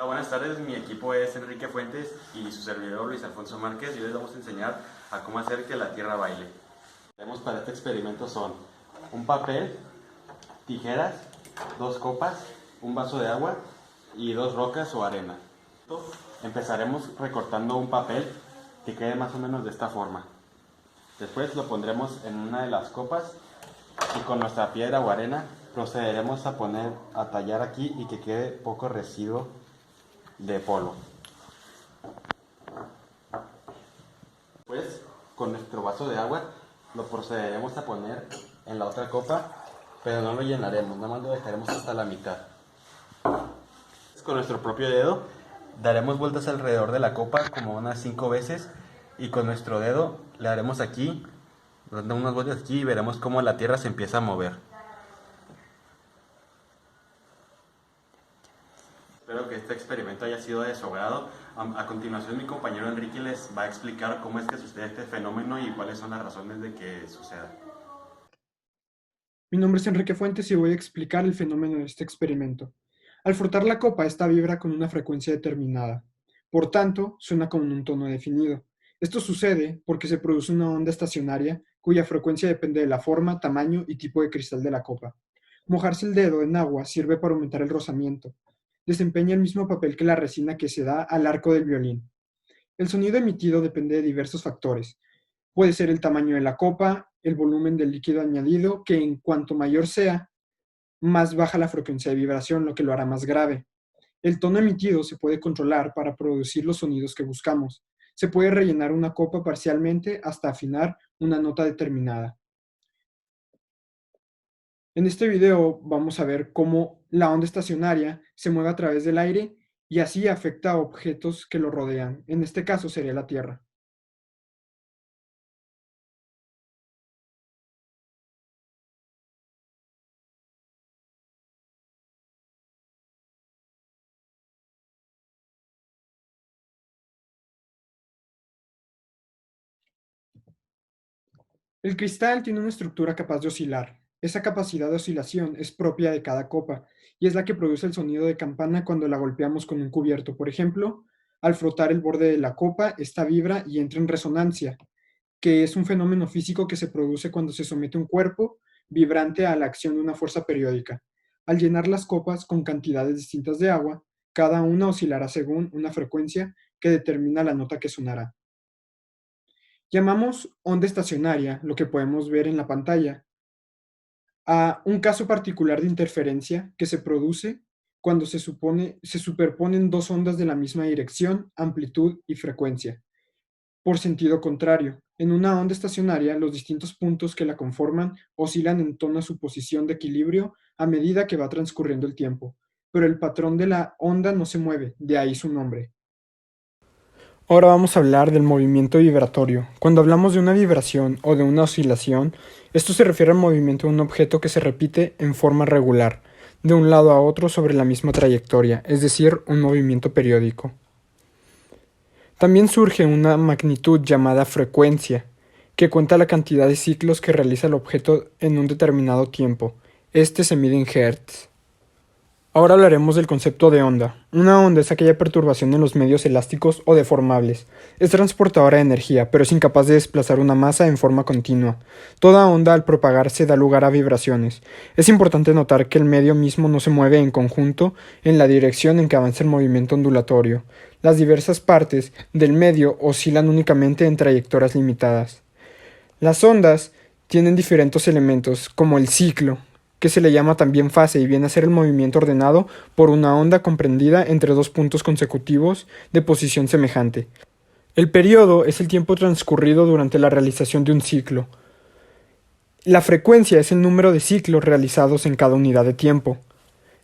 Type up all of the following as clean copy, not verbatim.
Hola, buenas tardes, mi equipo es Enrique Fuentes y su servidor Luis Alfonso Márquez, y hoy les vamos a enseñar a cómo hacer que la Tierra baile. Tenemos para este experimento son un papel, tijeras, 2 copas, un vaso de agua y 2 rocas o arena. Empezaremos recortando un papel que quede más o menos de esta forma. Después lo pondremos en una de las copas y con nuestra piedra o arena procederemos a tallar aquí y que quede poco residuo de polvo. Después, con nuestro vaso de agua, lo procederemos a poner en la otra copa, pero no lo llenaremos, nada más lo dejaremos hasta la mitad. Con nuestro propio dedo, daremos vueltas alrededor de la copa como unas 5 veces y con nuestro dedo le haremos aquí, dando unas vueltas aquí y veremos cómo la Tierra se empieza a mover. Espero que este experimento haya sido de su agrado. A continuación mi compañero Enrique les va a explicar cómo es que sucede este fenómeno y cuáles son las razones de que suceda. Mi nombre es Enrique Fuentes y voy a explicar el fenómeno de este experimento. Al frotar la copa, esta vibra con una frecuencia determinada. Por tanto, suena con un tono definido. Esto sucede porque se produce una onda estacionaria cuya frecuencia depende de la forma, tamaño y tipo de cristal de la copa. Mojarse el dedo en agua sirve para aumentar el rozamiento. Desempeña el mismo papel que la resina que se da al arco del violín. El sonido emitido depende de diversos factores. Puede ser el tamaño de la copa, el volumen del líquido añadido, que en cuanto mayor sea, más baja la frecuencia de vibración, lo que lo hará más grave. El tono emitido se puede controlar para producir los sonidos que buscamos. Se puede rellenar una copa parcialmente hasta afinar una nota determinada. En este video vamos a ver cómo la onda estacionaria se mueve a través del aire y así afecta a objetos que lo rodean. En este caso sería la Tierra. El cristal tiene una estructura capaz de oscilar. Esa capacidad de oscilación es propia de cada copa y es la que produce el sonido de campana cuando la golpeamos con un cubierto. Por ejemplo, al frotar el borde de la copa, esta vibra y entra en resonancia, que es un fenómeno físico que se produce cuando se somete un cuerpo vibrante a la acción de una fuerza periódica. Al llenar las copas con cantidades distintas de agua, cada una oscilará según una frecuencia que determina la nota que sonará. Llamamos onda estacionaria, lo que podemos ver en la pantalla, a un caso particular de interferencia que se produce cuando se superponen 2 ondas de la misma dirección, amplitud y frecuencia, por sentido contrario. En una onda estacionaria, los distintos puntos que la conforman oscilan en torno a su posición de equilibrio a medida que va transcurriendo el tiempo, pero el patrón de la onda no se mueve, de ahí su nombre. Ahora vamos a hablar del movimiento vibratorio. Cuando hablamos de una vibración o de una oscilación, esto se refiere al movimiento de un objeto que se repite en forma regular, de un lado a otro sobre la misma trayectoria, es decir, un movimiento periódico. También surge una magnitud llamada frecuencia, que cuenta la cantidad de ciclos que realiza el objeto en un determinado tiempo. Este se mide en Hertz. Ahora hablaremos del concepto de onda. Una onda es aquella perturbación en los medios elásticos o deformables. Es transportadora de energía, pero es incapaz de desplazar una masa en forma continua. Toda onda al propagarse da lugar a vibraciones. Es importante notar que el medio mismo no se mueve en conjunto en la dirección en que avanza el movimiento ondulatorio. Las diversas partes del medio oscilan únicamente en trayectorias limitadas. Las ondas tienen diferentes elementos, como el ciclo, que se le llama también fase y viene a ser el movimiento ordenado por una onda comprendida entre 2 puntos consecutivos de posición semejante. El periodo es el tiempo transcurrido durante la realización de un ciclo. La frecuencia es el número de ciclos realizados en cada unidad de tiempo.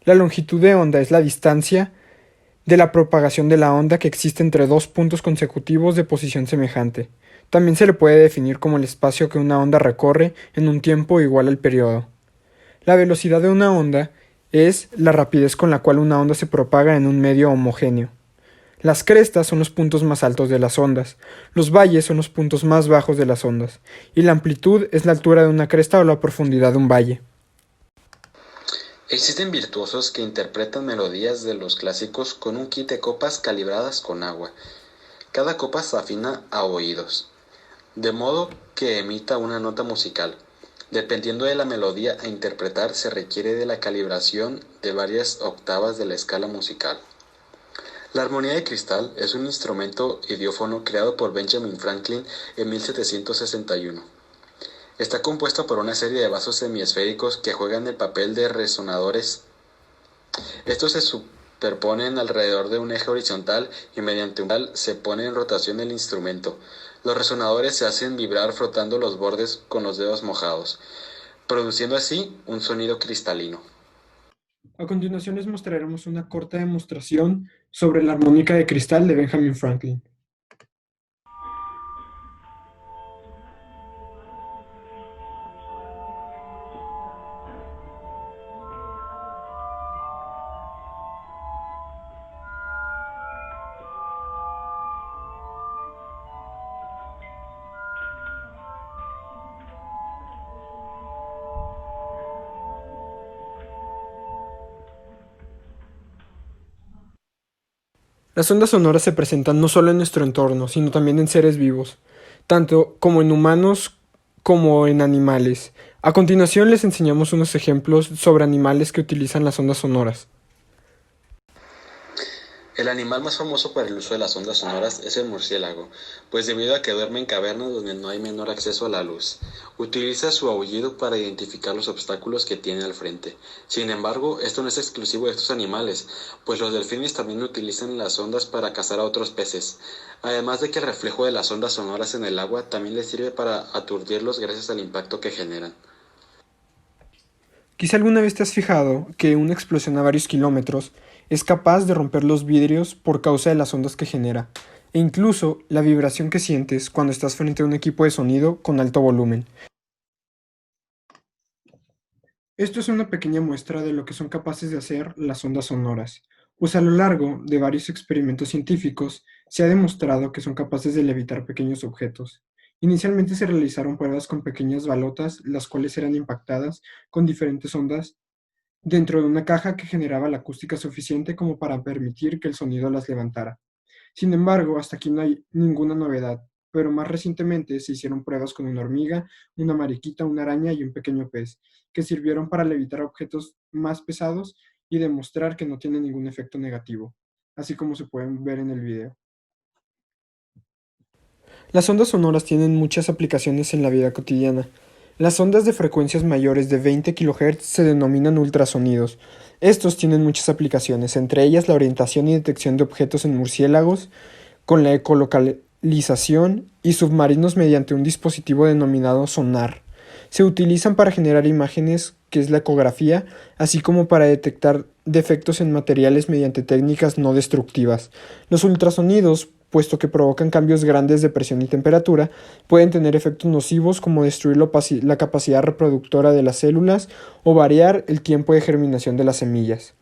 La longitud de onda es la distancia de la propagación de la onda que existe entre 2 puntos consecutivos de posición semejante. También se le puede definir como el espacio que una onda recorre en un tiempo igual al periodo. La velocidad de una onda es la rapidez con la cual una onda se propaga en un medio homogéneo. Las crestas son los puntos más altos de las ondas, los valles son los puntos más bajos de las ondas, y la amplitud es la altura de una cresta o la profundidad de un valle. Existen virtuosos que interpretan melodías de los clásicos con un kit de copas calibradas con agua. Cada copa se afina a oídos, de modo que emita una nota musical. Dependiendo de la melodía a interpretar, se requiere de la calibración de varias octavas de la escala musical. La armonía de cristal es un instrumento idiófono creado por Benjamin Franklin en 1761. Está compuesto por una serie de vasos semiesféricos que juegan el papel de resonadores. Estos se superponen alrededor de un eje horizontal y mediante un pedal se pone en rotación el instrumento. Los resonadores se hacen vibrar frotando los bordes con los dedos mojados, produciendo así un sonido cristalino. A continuación les mostraremos una corta demostración sobre la armónica de cristal de Benjamin Franklin. Las ondas sonoras se presentan no solo en nuestro entorno, sino también en seres vivos, tanto como en humanos como en animales. A continuación les enseñamos unos ejemplos sobre animales que utilizan las ondas sonoras. El animal más famoso para el uso de las ondas sonoras es el murciélago, pues debido a que duerme en cavernas donde no hay menor acceso a la luz, utiliza su aullido para identificar los obstáculos que tiene al frente. Sin embargo, esto no es exclusivo de estos animales, pues los delfines también utilizan las ondas para cazar a otros peces, además de que el reflejo de las ondas sonoras en el agua también les sirve para aturdirlos gracias al impacto que generan. Quizá alguna vez te has fijado que una explosión a varios kilómetros es capaz de romper los vidrios por causa de las ondas que genera, e incluso la vibración que sientes cuando estás frente a un equipo de sonido con alto volumen. Esto es una pequeña muestra de lo que son capaces de hacer las ondas sonoras, pues a lo largo de varios experimentos científicos se ha demostrado que son capaces de levitar pequeños objetos. Inicialmente se realizaron pruebas con pequeñas balotas, las cuales eran impactadas con diferentes ondas dentro de una caja que generaba la acústica suficiente como para permitir que el sonido las levantara. Sin embargo, hasta aquí no hay ninguna novedad, pero más recientemente se hicieron pruebas con una hormiga, una mariquita, una araña y un pequeño pez, que sirvieron para levitar objetos más pesados y demostrar que no tienen ningún efecto negativo, así como se pueden ver en el video. Las ondas sonoras tienen muchas aplicaciones en la vida cotidiana. Las ondas de frecuencias mayores de 20 kHz se denominan ultrasonidos. Estos tienen muchas aplicaciones, entre ellas la orientación y detección de objetos en murciélagos, con la ecolocalización y submarinos mediante un dispositivo denominado sonar. Se utilizan para generar imágenes, que es la ecografía, así como para detectar defectos en materiales mediante técnicas no destructivas. Los ultrasonidos, puesto que provocan cambios grandes de presión y temperatura, pueden tener efectos nocivos como destruir la capacidad reproductora de las células o variar el tiempo de germinación de las semillas.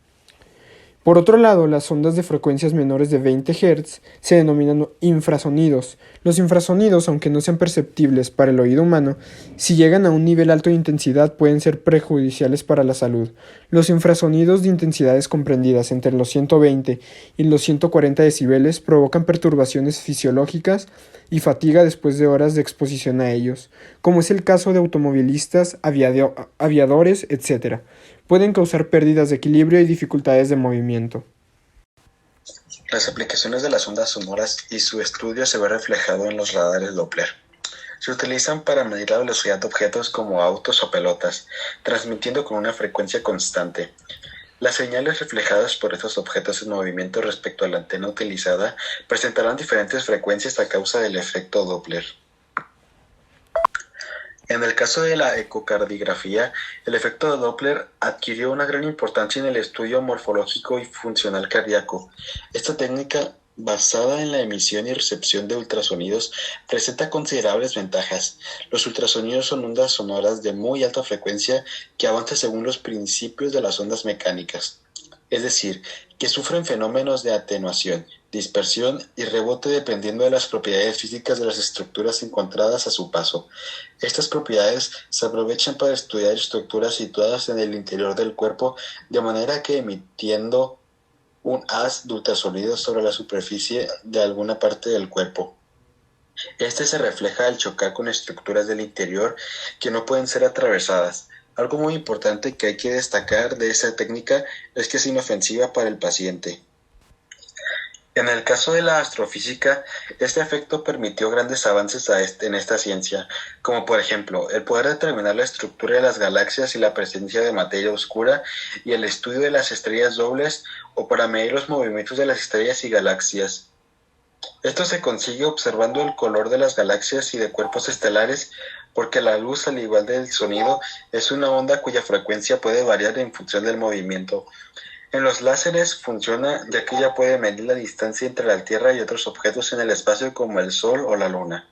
Por otro lado, las ondas de frecuencias menores de 20 Hz se denominan infrasonidos. Los infrasonidos, aunque no sean perceptibles para el oído humano, si llegan a un nivel alto de intensidad pueden ser perjudiciales para la salud. Los infrasonidos de intensidades comprendidas entre los 120 y los 140 decibeles provocan perturbaciones fisiológicas y fatiga después de horas de exposición a ellos, como es el caso de automovilistas, aviadores, etc. Pueden causar pérdidas de equilibrio y dificultades de movimiento. Las aplicaciones de las ondas sonoras y su estudio se ve reflejado en los radares Doppler. Se utilizan para medir la velocidad de objetos como autos o pelotas, transmitiendo con una frecuencia constante. Las señales reflejadas por estos objetos en movimiento respecto a la antena utilizada presentarán diferentes frecuencias a causa del efecto Doppler. En el caso de la ecocardiografía, el efecto de Doppler adquirió una gran importancia en el estudio morfológico y funcional cardíaco. Esta técnica, basada en la emisión y recepción de ultrasonidos, presenta considerables ventajas. Los ultrasonidos son ondas sonoras de muy alta frecuencia que avanzan según los principios de las ondas mecánicas. Es decir, que sufren fenómenos de atenuación, dispersión y rebote dependiendo de las propiedades físicas de las estructuras encontradas a su paso. Estas propiedades se aprovechan para estudiar estructuras situadas en el interior del cuerpo, de manera que emitiendo un haz de ultrasonido sobre la superficie de alguna parte del cuerpo. Este se refleja al chocar con estructuras del interior que no pueden ser atravesadas. Algo muy importante que hay que destacar de esta técnica es que es inofensiva para el paciente. En el caso de la astrofísica, este efecto permitió grandes avances en esta ciencia, como por ejemplo el poder determinar la estructura de las galaxias y la presencia de materia oscura y el estudio de las estrellas dobles o para medir los movimientos de las estrellas y galaxias. Esto se consigue observando el color de las galaxias y de cuerpos estelares, porque la luz, al igual del sonido, es una onda cuya frecuencia puede variar en función del movimiento. En los láseres funciona ya que ella puede medir la distancia entre la Tierra y otros objetos en el espacio como el Sol o la Luna.